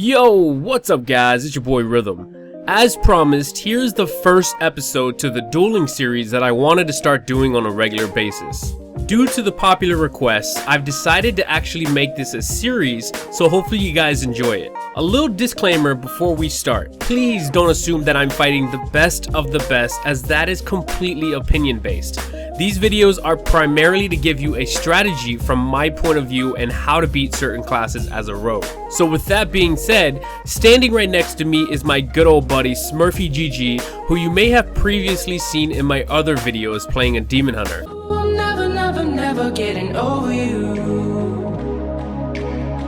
Yo, what's up guys, it's your boy Rythmn. As promised, here's the first episode to the Dueling series that I wanted to start doing on a regular basis. Due to the popular requests, I've decided to actually make this a series, so hopefully you guys enjoy it. A little disclaimer before we start. Please don't assume that I'm fighting the best of the best, as that is completely opinion based. These videos are primarily to give you a strategy from my point of view and how to beat certain classes as a rogue. So with that being said, standing right next to me is my good old buddy SmurfyGG, who you may have previously seen in my other videos playing a demon hunter. Never getting over you.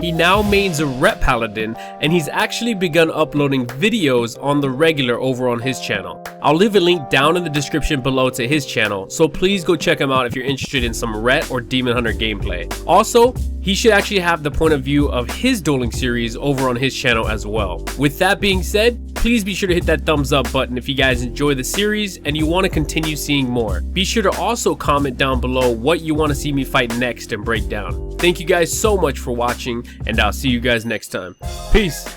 He now mains a RET Paladin, and he's actually begun uploading videos on the regular over on his channel. I'll leave a link down in the description below to his channel, so please go check him out if you're interested in some RET or demon hunter gameplay. Also, he should actually have the point of view of his Dueling series over on his channel as well. With that being said, please be sure to hit that thumbs up button if you guys enjoy the series and you want to continue seeing more. Be sure to also comment down below what you want to see me fight next and break down. Thank you guys so much for watching, and I'll see you guys next time. Peace!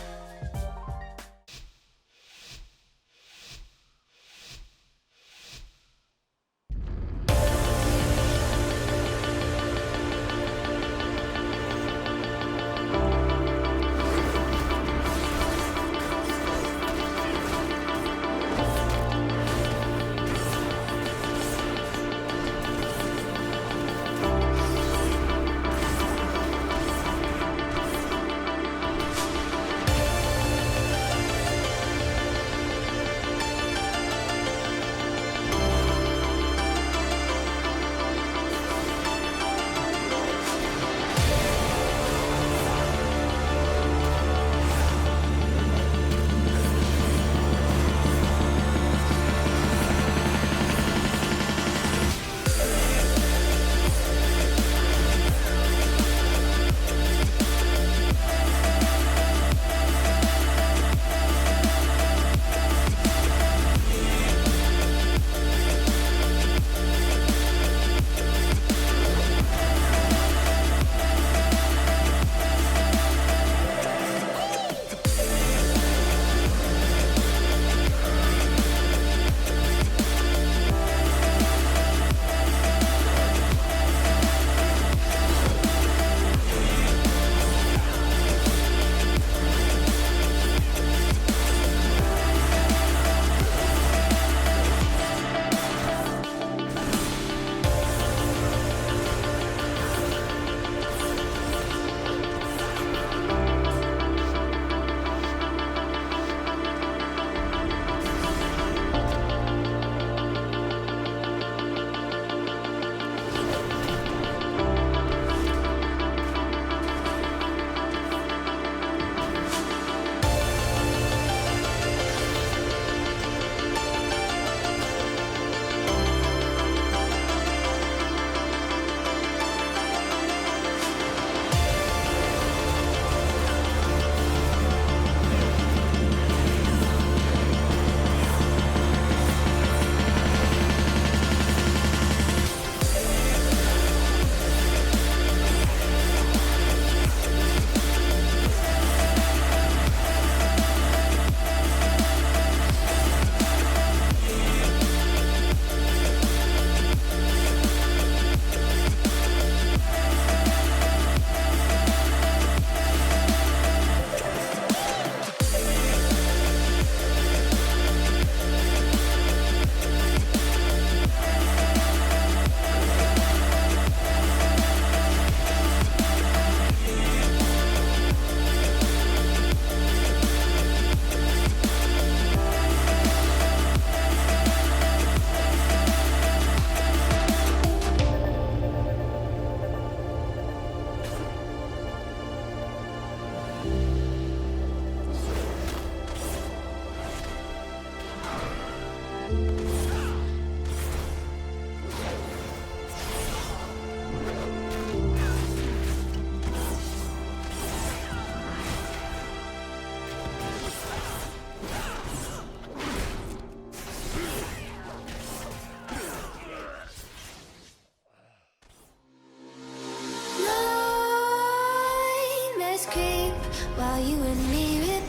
while you and me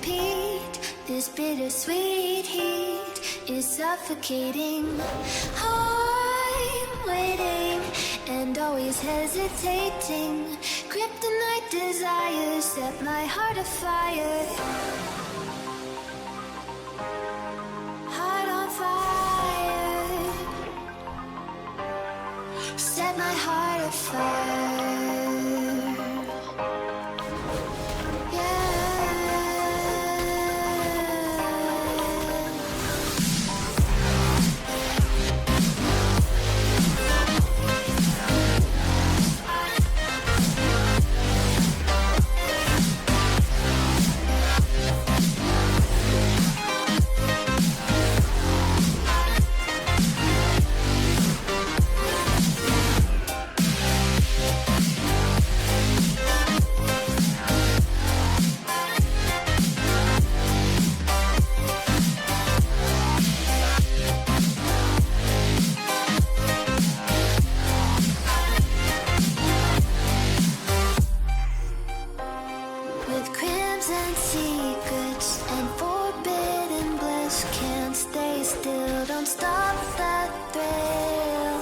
bittersweet heat is suffocating. I'm waiting and always hesitating. Kryptonite desires set my heart afire. Heart on fire. Set my heart afire. With crimson secrets and forbidden bliss, can't stay still, don't stop that thrill.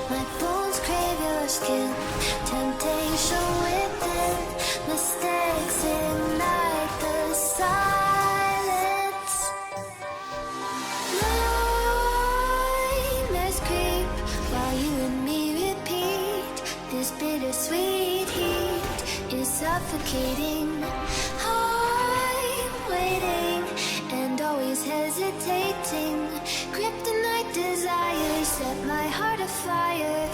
My bones crave your skin, temptation within, mistakes ignite the silence. Nightmares creep while you and me repeat. This bittersweet heat is suffocating. I'm waiting and always hesitating. Kryptonite desires set my heart afire.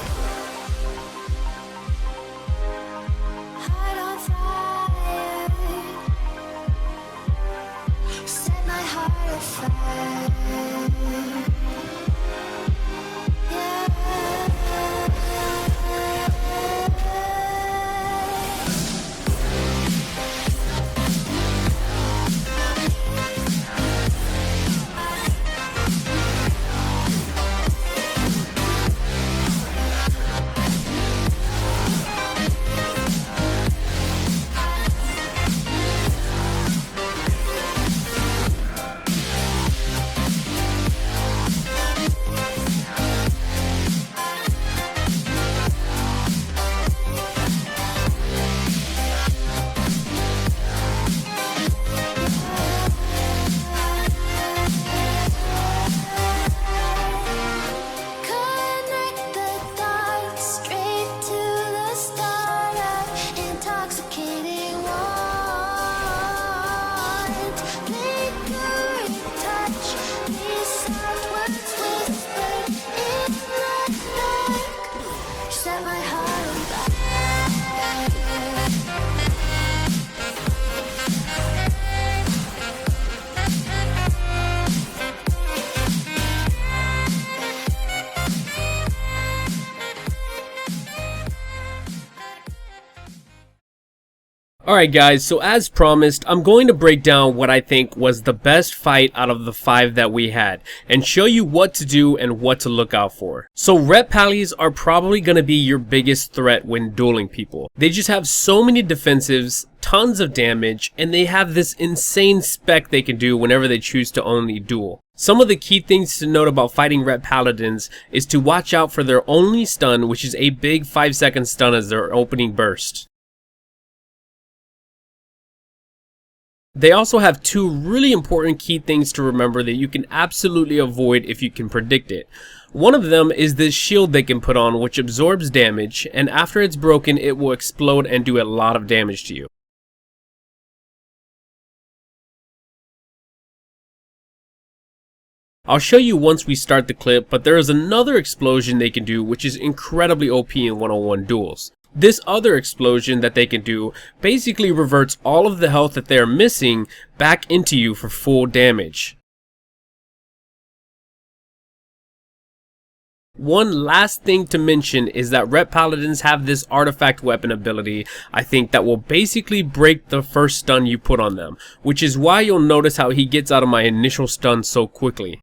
Heart on fire. Set my heart afire. Connect the dots straight to the start of intoxicating want. Lingering touch, these soft words whispered in the dark. Set my heart on fire. Alright guys, so as promised, I'm going to break down what I think was the best fight out of the 5 that we had, and show you what to do and what to look out for. So RET Pallies are probably going to be your biggest threat when dueling people. They just have so many defensives, tons of damage, and they have this insane spec they can do whenever they choose to only duel. Some of the key things to note about fighting RET Paladins is to watch out for their only stun, which is a big 5-second stun as their opening burst. They also have 2 really important key things to remember that you can absolutely avoid if you can predict it. One of them is this shield they can put on, which absorbs damage, and after it's broken it will explode and do a lot of damage to you. I'll show you once we start the clip, but there is another explosion they can do which is incredibly OP in one-on-one duels. This other explosion that they can do basically reverts all of the health that they are missing back into you for full damage. One last thing to mention is that RET Paladins have this artifact weapon ability, I think, that will basically break the first stun you put on them, which is why you'll notice how he gets out of my initial stun so quickly.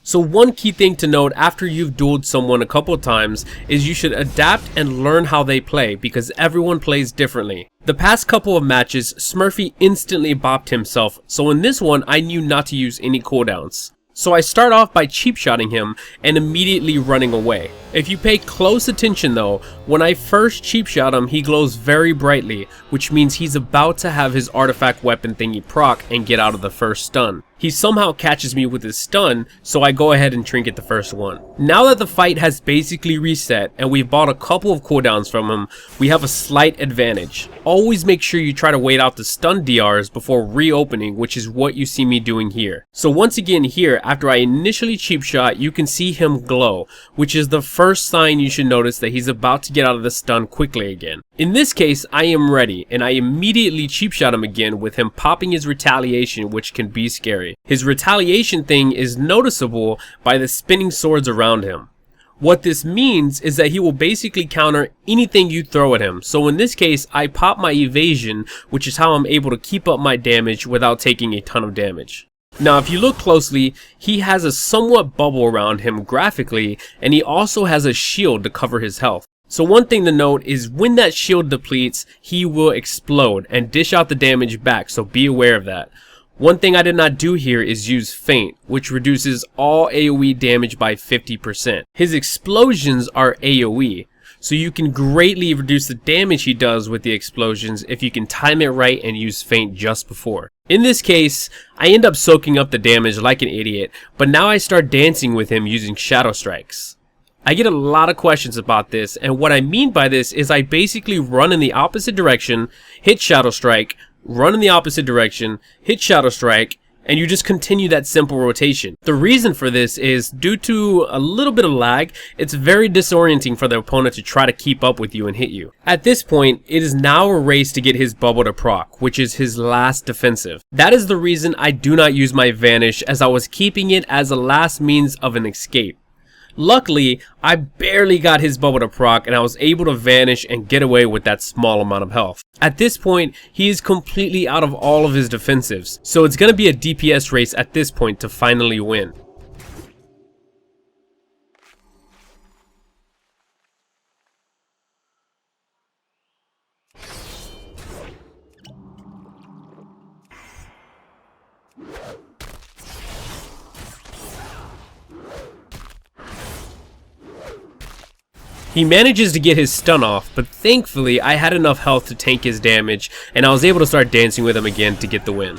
So one key thing to note after you've dueled someone a couple of times is you should adapt and learn how they play, because everyone plays differently. The past couple of matches, Smurfy instantly bopped himself, so in this one I knew not to use any cooldowns. So I start off by cheap shotting him and immediately running away. If you pay close attention though, when I first cheap shot him, he glows very brightly, which means he's about to have his artifact weapon thingy proc and get out of the first stun. He somehow catches me with his stun, so I go ahead and trinket the first one. Now that the fight has basically reset and we've bought a couple of cooldowns from him, we have a slight advantage. Always make sure you try to wait out the stun DRs before reopening, which is what you see me doing here. So once again here, after I initially cheap shot, you can see him glow, which is the first sign you should notice that he's about to get out of the stun quickly again. In this case, I am ready, and I immediately cheap shot him again with him popping his retaliation, which can be scary. His retaliation thing is noticeable by the spinning swords around him. What this means is that he will basically counter anything you throw at him. So in this case, I pop my evasion, which is how I'm able to keep up my damage without taking a ton of damage. Now if you look closely, he has a somewhat bubble around him graphically, and he also has a shield to cover his health. So one thing to note is when that shield depletes, he will explode and dish out the damage back, so be aware of that. One thing I did not do here is use Feint, which reduces all AoE damage by 50%. His explosions are AoE, so you can greatly reduce the damage he does with the explosions if you can time it right and use Feint just before. In this case, I end up soaking up the damage like an idiot, but now I start dancing with him using Shadow Strikes. I get a lot of questions about this, and what I mean by this is I basically run in the opposite direction, hit Shadow Strike, run in the opposite direction, hit Shadow Strike, and you just continue that simple rotation. The reason for this is due to a little bit of lag, it's very disorienting for the opponent to try to keep up with you and hit you. At this point, it is now a race to get his bubble to proc, which is his last defensive. That is the reason I do not use my Vanish, as I was keeping it as a last means of an escape. Luckily, I barely got his bubble to proc and I was able to vanish and get away with that small amount of health. At this point, he is completely out of all of his defensives, so it's going to be a DPS race at this point to finally win. He manages to get his stun off, but thankfully I had enough health to tank his damage, and I was able to start dancing with him again to get the win.